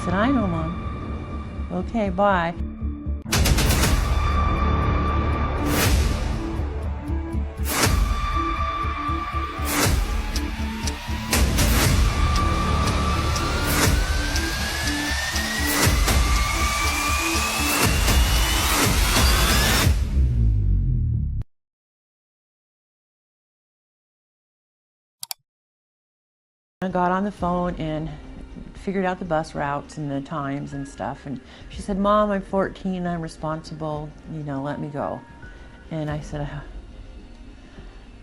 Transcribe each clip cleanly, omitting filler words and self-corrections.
said, I know, Mom. Okay, bye. I got on the phone and figured out the bus routes and the times and stuff, and she said, Mom, I'm 14, I'm responsible, let me go. And I said,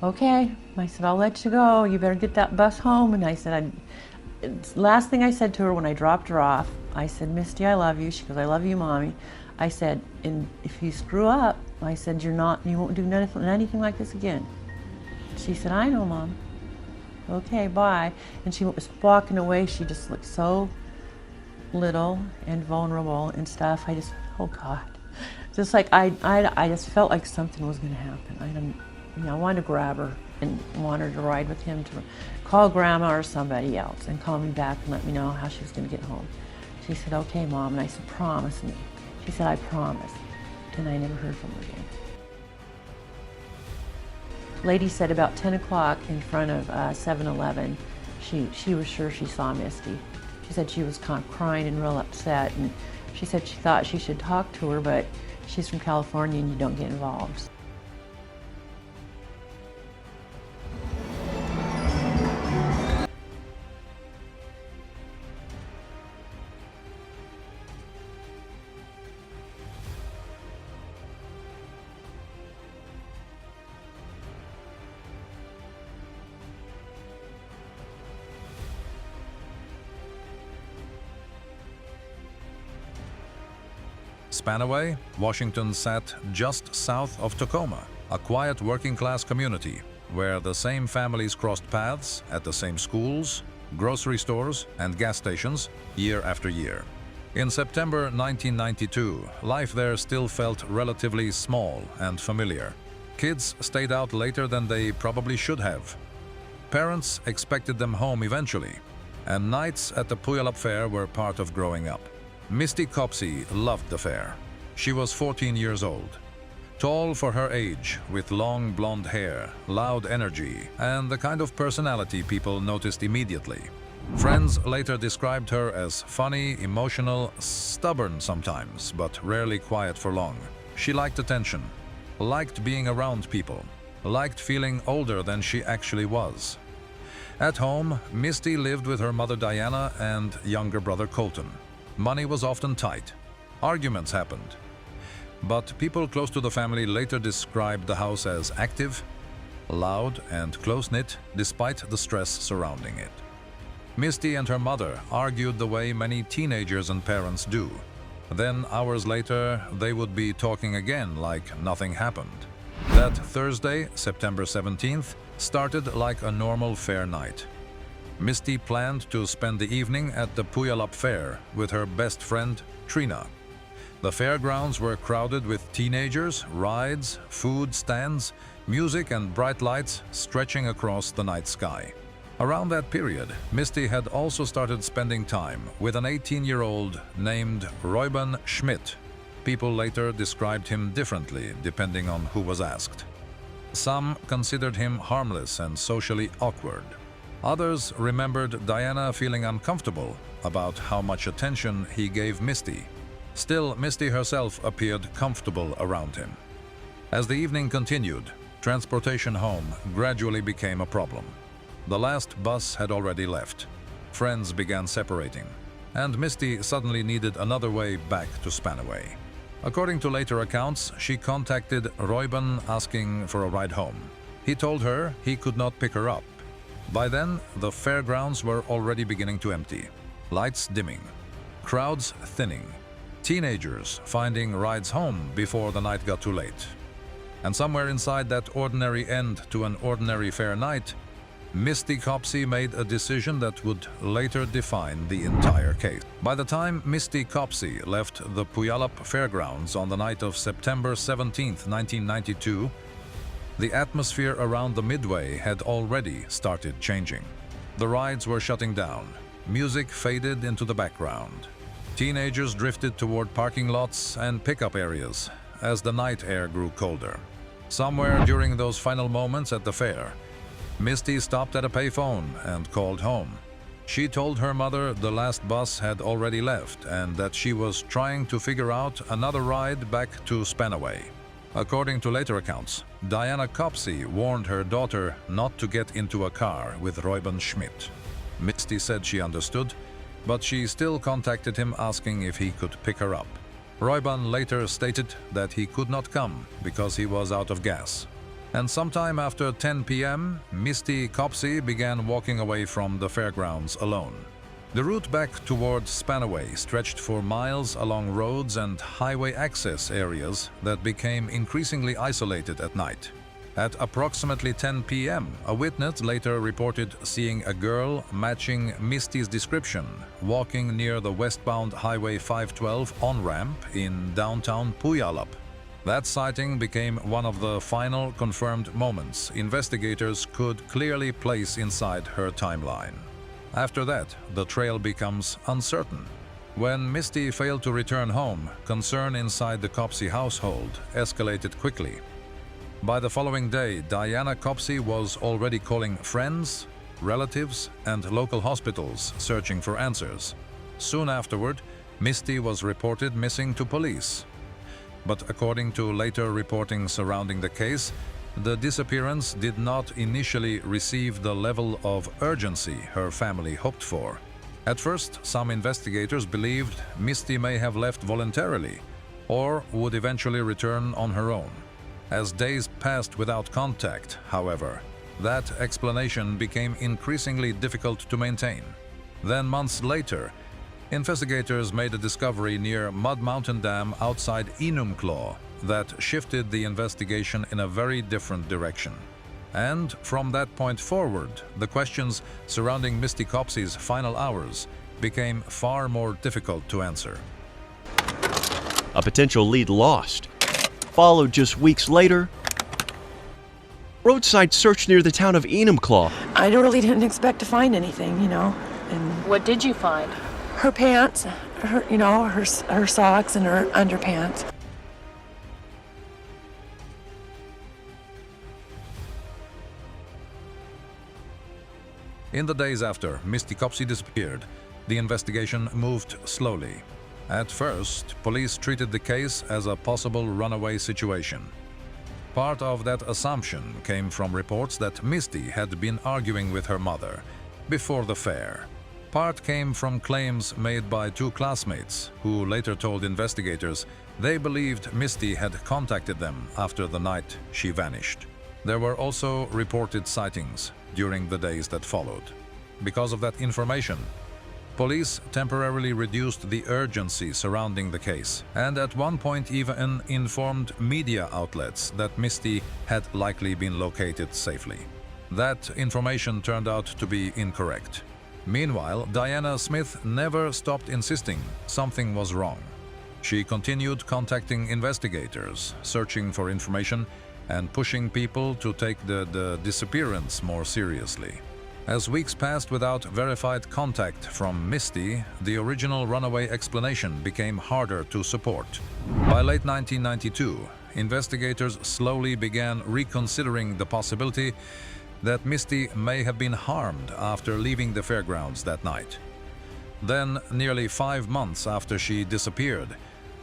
okay. I said, I'll let you go, you better get that bus home. And I said, last thing I said to her when I dropped her off, I said, Misty, I love you. She goes, I love you, Mommy. I said, and if you screw up, I said, you won't do anything like this again. She said, I know, Mom. Okay, bye. And she was walking away. She just looked so little and vulnerable and stuff. I just, oh God. Just like, I just felt like something was gonna happen. I wanted to grab her and want her to ride with him to call Grandma or somebody else and call me back and let me know how she was gonna get home. She said, okay, Mom. And I said, promise me. She said, I promise. And I never heard from her again. Lady said about 10 o'clock in front of 7-Eleven, she was sure she saw Misty. She said she was kind of crying and real upset, and she said she thought she should talk to her, but she's from California and you don't get involved. Spanaway, Washington sat just south of Tacoma, a quiet working-class community where the same families crossed paths at the same schools, grocery stores, and gas stations year after year. In September 1992, life there still felt relatively small and familiar. Kids stayed out later than they probably should have. Parents expected them home eventually, and nights at the Puyallup Fair were part of growing up. Misty Copsey loved the fair. She was 14 years old. Tall for her age, with long blonde hair, loud energy, and the kind of personality people noticed immediately. Friends later described her as funny, emotional, stubborn sometimes, but rarely quiet for long. She liked attention, liked being around people, liked feeling older than she actually was. At home, Misty lived with her mother Diana and younger brother Colton. Money was often tight. Arguments happened. But people close to the family later described the house as active, loud, and close-knit despite the stress surrounding it. Misty and her mother argued the way many teenagers and parents do. Then, hours later, they would be talking again like nothing happened. That Thursday, September 17th, started like a normal fair night. Misty planned to spend the evening at the Puyallup Fair with her best friend, Trina. The fairgrounds were crowded with teenagers, rides, food stands, music and bright lights stretching across the night sky. Around that period, Misty had also started spending time with an 18-year-old named Reuben Schmidt. People later described him differently depending on who was asked. Some considered him harmless and socially awkward. Others remembered Diana feeling uncomfortable about how much attention he gave Misty. Still, Misty herself appeared comfortable around him. As the evening continued, transportation home gradually became a problem. The last bus had already left. Friends began separating, and Misty suddenly needed another way back to Spanaway. According to later accounts, she contacted Reuben asking for a ride home. He told her he could not pick her up. By then, the fairgrounds were already beginning to empty. Lights dimming, crowds thinning, teenagers finding rides home before the night got too late. And somewhere inside that ordinary end to an ordinary fair night, Misty Copsey made a decision that would later define the entire case. By the time Misty Copsey left the Puyallup Fairgrounds on the night of September 17, 1992, the atmosphere around the Midway had already started changing. The rides were shutting down. Music faded into the background. Teenagers drifted toward parking lots and pickup areas as the night air grew colder. Somewhere during those final moments at the fair, Misty stopped at a payphone and called home. She told her mother the last bus had already left and that she was trying to figure out another ride back to Spanaway. According to later accounts, Diana Copsey warned her daughter not to get into a car with Reuben Schmidt. Misty said she understood, but she still contacted him asking if he could pick her up. Reuben later stated that he could not come because he was out of gas. And sometime after 10 p.m., Misty Copsey began walking away from the fairgrounds alone. The route back towards Spanaway stretched for miles along roads and highway access areas that became increasingly isolated at night. At approximately 10 p.m., a witness later reported seeing a girl matching Misty's description walking near the westbound Highway 512 on-ramp in downtown Puyallup. That sighting became one of the final confirmed moments investigators could clearly place inside her timeline. After that, the trail becomes uncertain. When Misty failed to return home, concern inside the Copsey household escalated quickly. By the following day, Diana Copsey was already calling friends, relatives, and local hospitals searching for answers. Soon afterward, Misty was reported missing to police. But according to later reporting surrounding the case, the disappearance did not initially receive the level of urgency her family hoped for. At first, some investigators believed Misty may have left voluntarily or would eventually return on her own. As days passed without contact, however, that explanation became increasingly difficult to maintain. Then months later, investigators made a discovery near Mud Mountain Dam outside Enumclaw that shifted the investigation in a very different direction. And from that point forward, the questions surrounding Misty Copsey's final hours became far more difficult to answer. A potential lead lost. Followed just weeks later, roadside search near the town of Enumclaw. I really didn't expect to find anything, And What did you find? her pants, her socks and her underpants. In the days after Misty Copsey disappeared, the investigation moved slowly. At first, police treated the case as a possible runaway situation. Part of that assumption came from reports that Misty had been arguing with her mother before the fair. Part came from claims made by two classmates who later told investigators they believed Misty had contacted them after the night she vanished. There were also reported sightings during the days that followed. Because of that information, police temporarily reduced the urgency surrounding the case, and at one point even informed media outlets that Misty had likely been located safely. That information turned out to be incorrect. Meanwhile, Diana Smith never stopped insisting something was wrong. She continued contacting investigators, searching for information, and pushing people to take the disappearance more seriously. As weeks passed without verified contact from Misty, the original runaway explanation became harder to support. By late 1992, investigators slowly began reconsidering the possibility that Misty may have been harmed after leaving the fairgrounds that night. Then, nearly 5 months after she disappeared,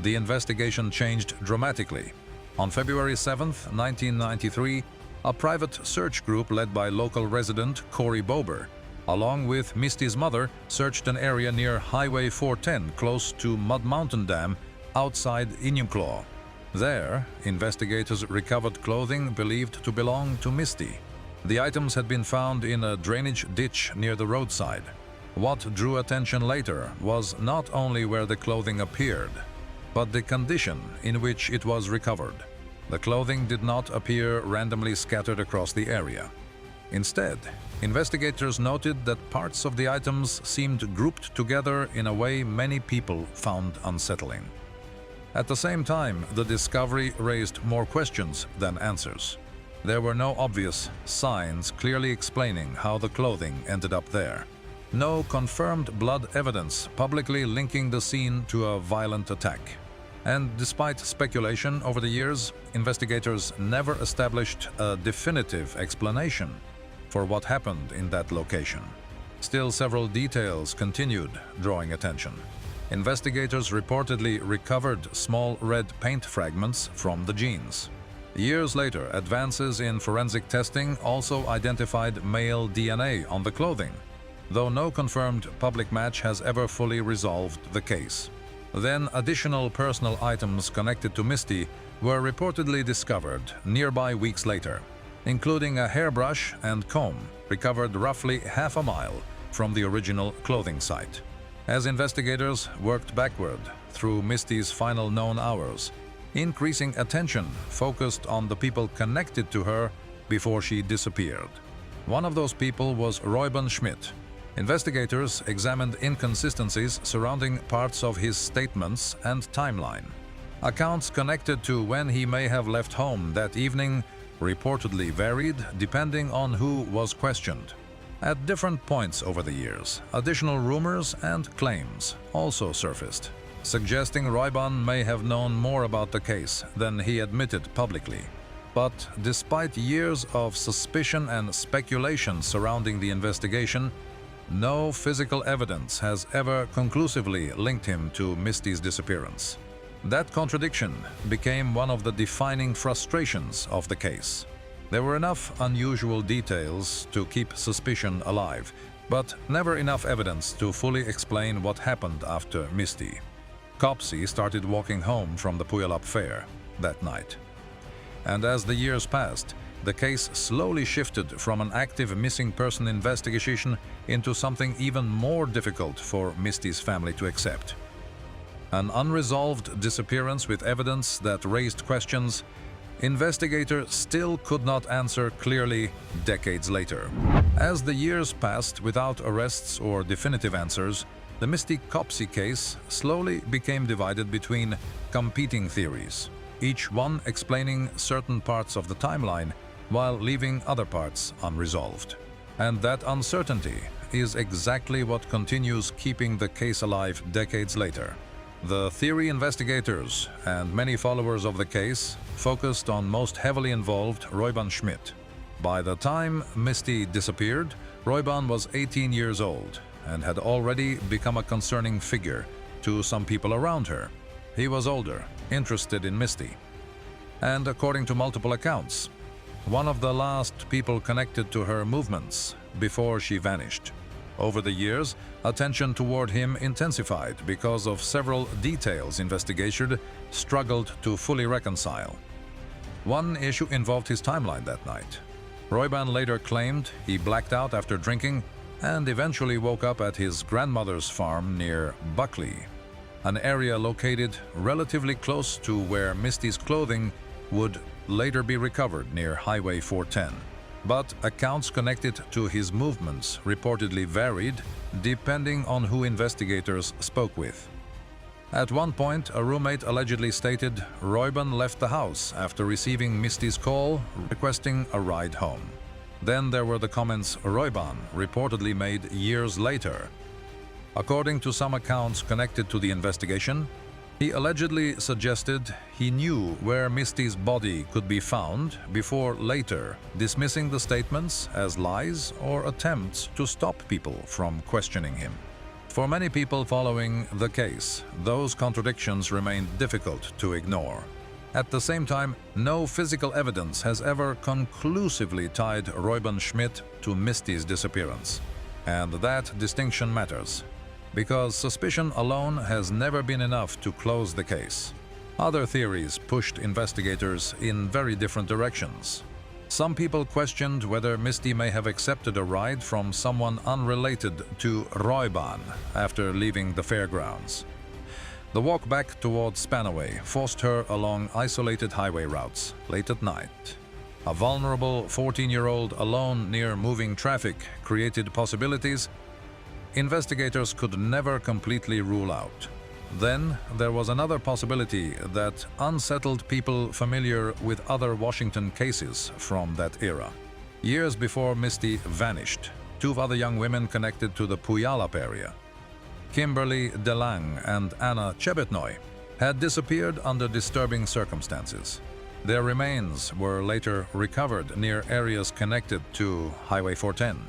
the investigation changed dramatically. On February 7, 1993, a private search group led by local resident Corey Bober, along with Misty's mother, searched an area near Highway 410 close to Mud Mountain Dam outside Enumclaw. There, investigators recovered clothing believed to belong to Misty. The items had been found in a drainage ditch near the roadside. What drew attention later was not only where the clothing appeared, but the condition in which it was recovered. The clothing did not appear randomly scattered across the area. Instead, investigators noted that parts of the items seemed grouped together in a way many people found unsettling. At the same time, the discovery raised more questions than answers. There were no obvious signs clearly explaining how the clothing ended up there. no confirmed blood evidence publicly linking the scene to a violent attack. And despite speculation over the years, investigators never established a definitive explanation for what happened in that location. Still, several details continued drawing attention. Investigators reportedly recovered small red paint fragments from the jeans. Years later, advances in forensic testing also identified male DNA on the clothing, though no confirmed public match has ever fully resolved the case. Then additional personal items connected to Misty were reportedly discovered nearby weeks later, including a hairbrush and comb recovered roughly half a mile from the original clothing site. As investigators worked backward through Misty's final known hours, increasing attention focused on the people connected to her before she disappeared. One of those people was Reuben Schmidt. Investigators examined inconsistencies surrounding parts of his statements and timeline. Accounts connected to when he may have left home that evening reportedly varied depending on who was questioned. At different points over the years, additional rumors and claims also surfaced, suggesting Reuben may have known more about the case than he admitted publicly. But despite years of suspicion and speculation surrounding the investigation, no physical evidence has ever conclusively linked him to Misty's disappearance. That contradiction became one of the defining frustrations of the case. There were enough unusual details to keep suspicion alive, but never enough evidence to fully explain what happened after Misty. Copsey started walking home from the Puyallup Fair that night. And as the years passed, the case slowly shifted from an active missing person investigation into something even more difficult for Misty's family to accept. An unresolved disappearance with evidence that raised questions investigators still could not answer clearly decades later. As the years passed without arrests or definitive answers, the Misty Copsey case slowly became divided between competing theories, each one explaining certain parts of the timeline while leaving other parts unresolved. And that uncertainty is exactly what continues keeping the case alive decades later. The theory investigators and many followers of the case focused on most heavily involved Reuben Schmidt. By the time Misty disappeared, Reuben was 18 years old and had already become a concerning figure to some people around her. He was older, interested in Misty, and according to multiple accounts, one of the last people connected to her movements before she vanished. Over the years, attention toward him intensified because of several details investigators struggled to fully reconcile. One issue involved his timeline that night. Reuben later claimed he blacked out after drinking and eventually woke up at his grandmother's farm near Buckley, an area located relatively close to where Misty's clothing would later be recovered near Highway 410. But accounts connected to his movements reportedly varied depending on who investigators spoke with. At one point, a roommate allegedly stated Reuben left the house after receiving Misty's call requesting a ride home. Then there were the comments Reuben reportedly made years later. According to some accounts connected to the investigation, he allegedly suggested he knew where Misty's body could be found before later dismissing the statements as lies or attempts to stop people from questioning him. For many people following the case, those contradictions remained difficult to ignore. At the same time, no physical evidence has ever conclusively tied Reuben Schmidt to Misty's disappearance. And that distinction matters, because suspicion alone has never been enough to close the case. Other theories pushed investigators in very different directions. Some people questioned whether Misty may have accepted a ride from someone unrelated to Reuben after leaving the fairgrounds. The walk back towards Spanaway forced her along isolated highway routes late at night. A vulnerable 14-year-old alone near moving traffic created possibilities investigators could never completely rule out. Then there was another possibility that unsettled people familiar with other Washington cases from that era. Years before Misty vanished, two other young women connected to the Puyallup area. Kimberly DeLange and Anna Chebetnoy had disappeared under disturbing circumstances. Their remains were later recovered near areas connected to Highway 410.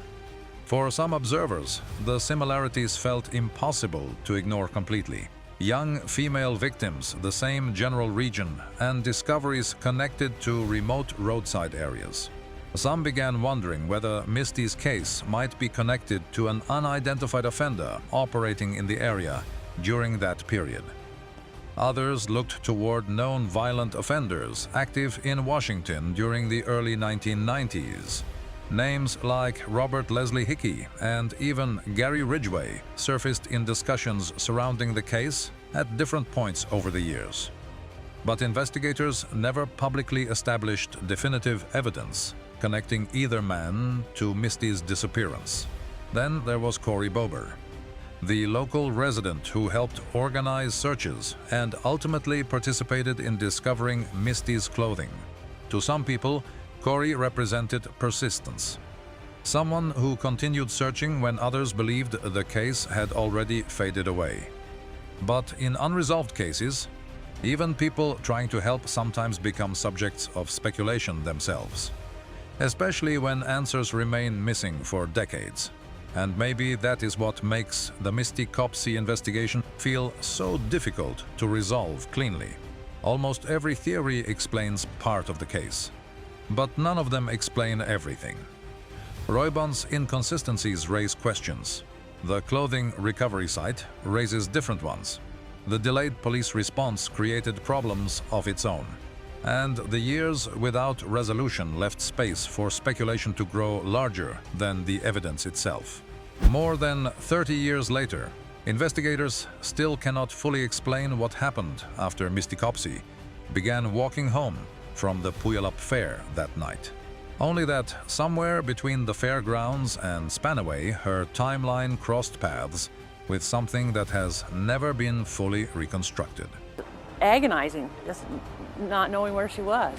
For some observers, the similarities felt impossible to ignore completely. Young female victims, the same general region, and discoveries connected to remote roadside areas. Some began wondering whether Misty's case might be connected to an unidentified offender operating in the area during that period. Others looked toward known violent offenders active in Washington during the early 1990s. Names like Robert Leslie Hickey and even Gary Ridgway surfaced in discussions surrounding the case at different points over the years. But investigators never publicly established definitive evidence connecting either man to Misty's disappearance. Then there was Corey Bober, the local resident who helped organize searches and ultimately participated in discovering Misty's clothing. To some people, Corey represented persistence. Someone who continued searching when others believed the case had already faded away. But in unresolved cases, even people trying to help sometimes become subjects of speculation themselves, especially when answers remain missing for decades. And maybe that is what makes the Misty Copsey investigation feel so difficult to resolve cleanly. Almost every theory explains part of the case, but none of them explain everything. Roybon's inconsistencies raise questions. The clothing recovery site raises different ones. The delayed police response created problems of its own. And the years without resolution left space for speculation to grow larger than the evidence itself. More than 30 years later, investigators still cannot fully explain what happened after Misty Copsey began walking home from the Puyallup Fair that night. Only that somewhere between the fairgrounds and Spanaway, her timeline crossed paths with something that has never been fully reconstructed. Agonizing, just not knowing where she was.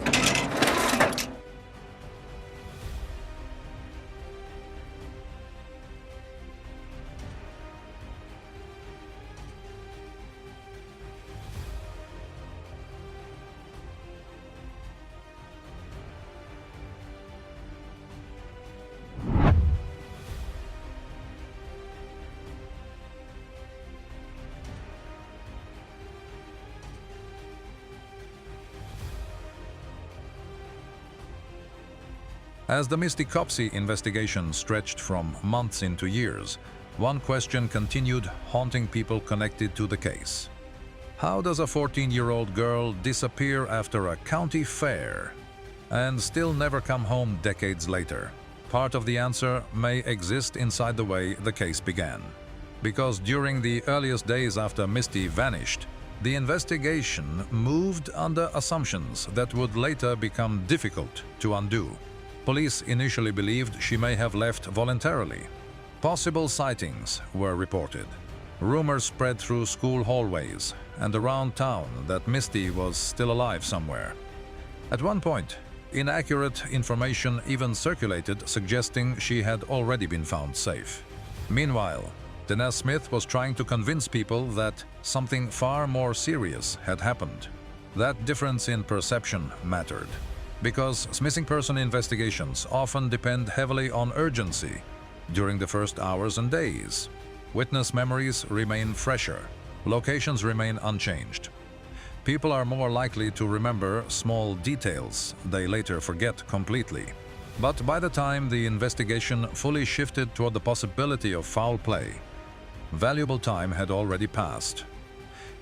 As the Misty Copsey investigation stretched from months into years, one question continued haunting people connected to the case. How does a 14-year-old girl disappear after a county fair and still never come home decades later? Part of the answer may exist inside the way the case began. Because during the earliest days after Misty vanished, the investigation moved under assumptions that would later become difficult to undo. Police initially believed she may have left voluntarily. Possible sightings were reported. Rumors spread through school hallways and around town that Misty was still alive somewhere. At one point, inaccurate information even circulated suggesting she had already been found safe. Meanwhile, Denez Smith was trying to convince people that something far more serious had happened. That difference in perception mattered, because missing person investigations often depend heavily on urgency during the first hours and days. Witness memories remain fresher, locations remain unchanged. People are more likely to remember small details they later forget completely. But by the time the investigation fully shifted toward the possibility of foul play, valuable time had already passed.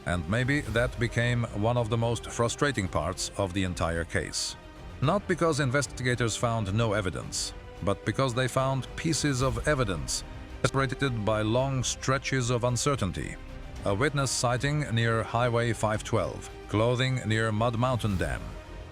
And maybe that became one of the most frustrating parts of the entire case. Not because investigators found no evidence, but because they found pieces of evidence separated by long stretches of uncertainty. A witness sighting near Highway 512, clothing near Mud Mountain Dam,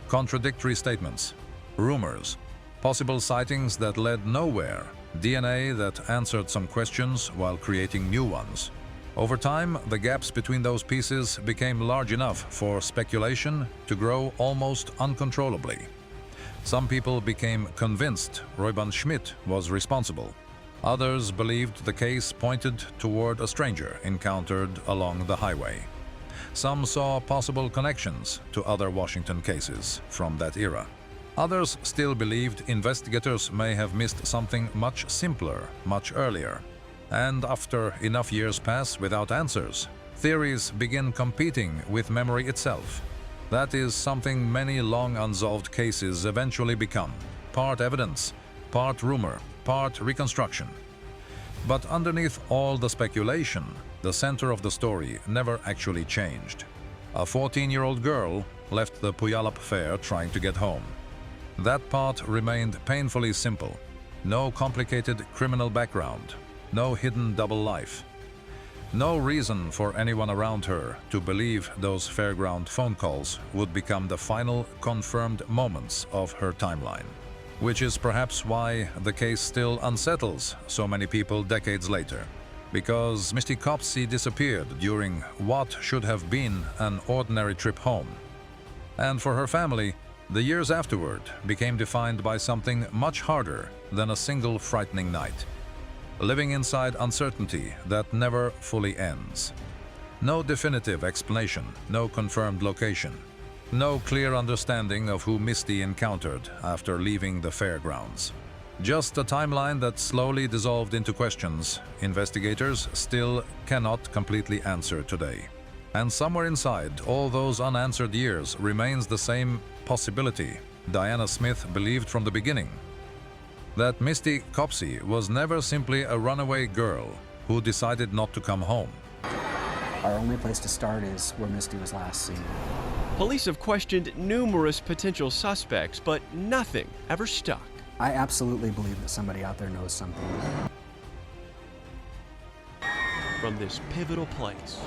contradictory statements, rumors, possible sightings that led nowhere, DNA that answered some questions while creating new ones. Over time, the gaps between those pieces became large enough for speculation to grow almost uncontrollably. Some people became convinced Roybon Schmidt was responsible. Others believed the case pointed toward a stranger encountered along the highway. Some saw possible connections to other Washington cases from that era. Others still believed investigators may have missed something much simpler, much earlier. And after enough years pass without answers, theories begin competing with memory itself. That is something many long unsolved cases eventually become. Part evidence, part rumor, part reconstruction. But underneath all the speculation, the center of the story never actually changed. A 14-year-old girl left the Puyallup Fair trying to get home. That part remained painfully simple. No complicated criminal background, no hidden double life. No reason for anyone around her to believe those fairground phone calls would become the final confirmed moments of her timeline. Which is perhaps why the case still unsettles so many people decades later. Because Misty Copsey disappeared during what should have been an ordinary trip home. And for her family, the years afterward became defined by something much harder than a single frightening night. Living inside uncertainty that never fully ends. No definitive explanation, no confirmed location. No clear understanding of who Misty encountered after leaving the fairgrounds. Just a timeline that slowly dissolved into questions investigators still cannot completely answer today. And somewhere inside all those unanswered years remains the same possibility Diana Smith believed from the beginning. That Misty Copsey was never simply a runaway girl who decided not to come home. Our only place to start is where Misty was last seen. Police have questioned numerous potential suspects, but nothing ever stuck. I absolutely believe that somebody out there knows something. From this pivotal place,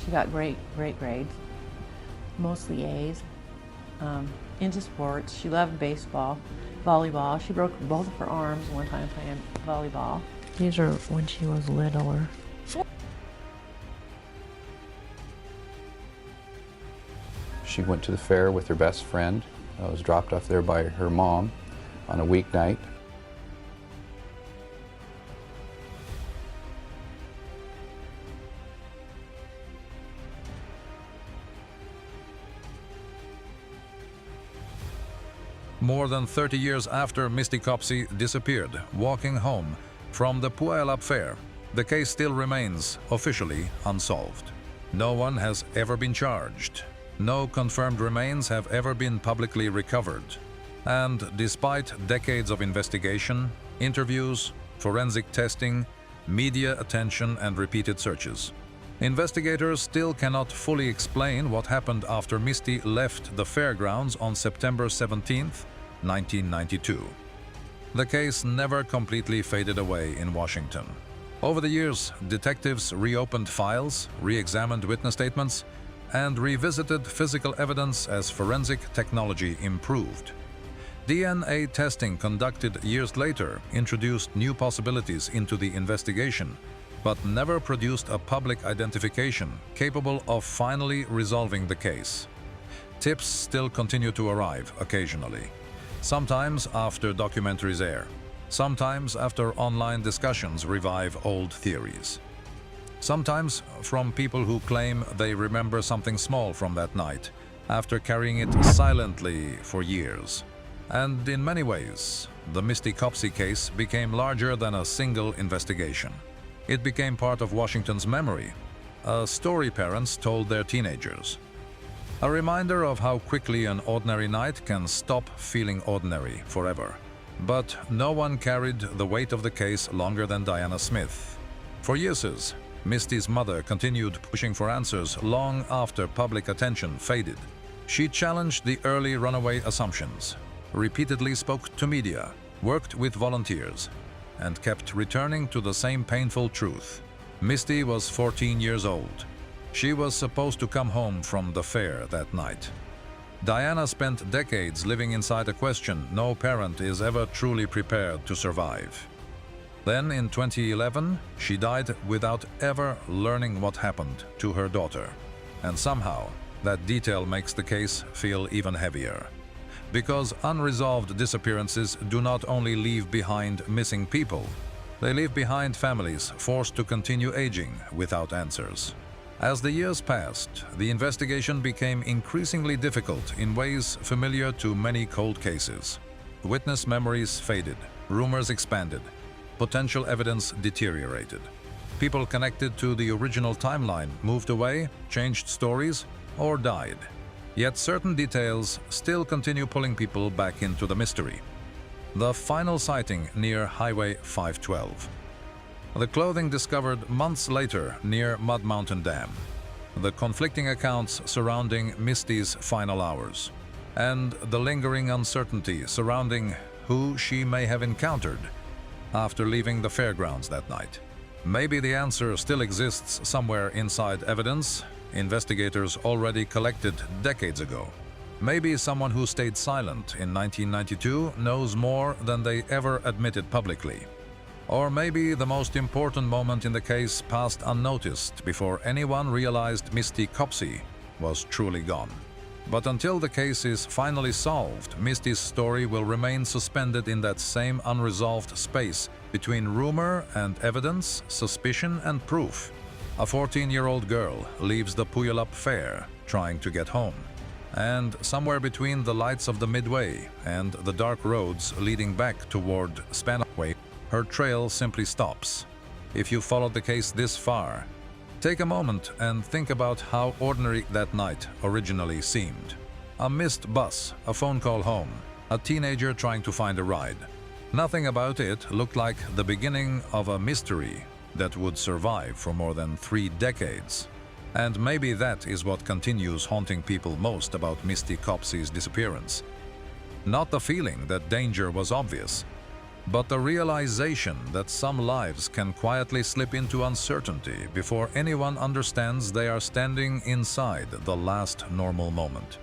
She got great grades, mostly A's. Into sports. She loved baseball, volleyball. She broke both of her arms one time playing volleyball. These are when she was littler. She went to the fair with her best friend. Was dropped off there by her mom on a weeknight. More than 30 years after Misty Copsey disappeared, walking home from the Puyallup Fair, the case still remains officially unsolved. No one has ever been charged. No confirmed remains have ever been publicly recovered. And despite decades of investigation, interviews, forensic testing, media attention, and repeated searches, investigators still cannot fully explain what happened after Misty left the fairgrounds on September 17, 1992. The case never completely faded away in Washington. Over the years, detectives reopened files, re-examined witness statements, and revisited physical evidence as forensic technology improved. DNA testing conducted years later introduced new possibilities into the investigation, but never produced a public identification capable of finally resolving the case. Tips still continue to arrive occasionally, sometimes after documentaries air, sometimes after online discussions revive old theories, sometimes from people who claim they remember something small from that night after carrying it silently for years. And in many ways, the Misty Copsey case became larger than a single investigation. It became part of Washington's memory, a story parents told their teenagers. A reminder of how quickly an ordinary night can stop feeling ordinary forever. But no one carried the weight of the case longer than Diana Smith. For years, Misty's mother continued pushing for answers long after public attention faded. She challenged the early runaway assumptions, repeatedly spoke to media, worked with volunteers, and kept returning to the same painful truth. Misty was 14 years old. She was supposed to come home from the fair that night. Diana spent decades living inside a question no parent is ever truly prepared to survive. Then in 2011, she died without ever learning what happened to her daughter. And somehow, that detail makes the case feel even heavier. Because unresolved disappearances do not only leave behind missing people, they leave behind families forced to continue aging without answers. As the years passed, the investigation became increasingly difficult in ways familiar to many cold cases. Witness memories faded, rumors expanded, potential evidence deteriorated. People connected to the original timeline moved away, changed stories, or died. Yet certain details still continue pulling people back into the mystery. The final sighting near Highway 512. The clothing discovered months later near Mud Mountain Dam. The conflicting accounts surrounding Misty's final hours. And the lingering uncertainty surrounding who she may have encountered after leaving the fairgrounds that night. Maybe the answer still exists somewhere inside evidence investigators already collected decades ago. Maybe someone who stayed silent in 1992 knows more than they ever admitted publicly. Or maybe the most important moment in the case passed unnoticed before anyone realized Misty Copsey was truly gone. But until the case is finally solved, Misty's story will remain suspended in that same unresolved space between rumor and evidence, suspicion and proof. A 14-year-old girl leaves the Puyallup Fair trying to get home. And somewhere between the lights of the Midway and the dark roads leading back toward Spanaway, her trail simply stops. If you followed the case this far, take a moment and think about how ordinary that night originally seemed. A missed bus, a phone call home, a teenager trying to find a ride. Nothing about it looked like the beginning of a mystery that would survive for more than 3 decades. And maybe that is what continues haunting people most about Misty Copsey's disappearance. Not the feeling that danger was obvious, but the realization that some lives can quietly slip into uncertainty before anyone understands they are standing inside the last normal moment.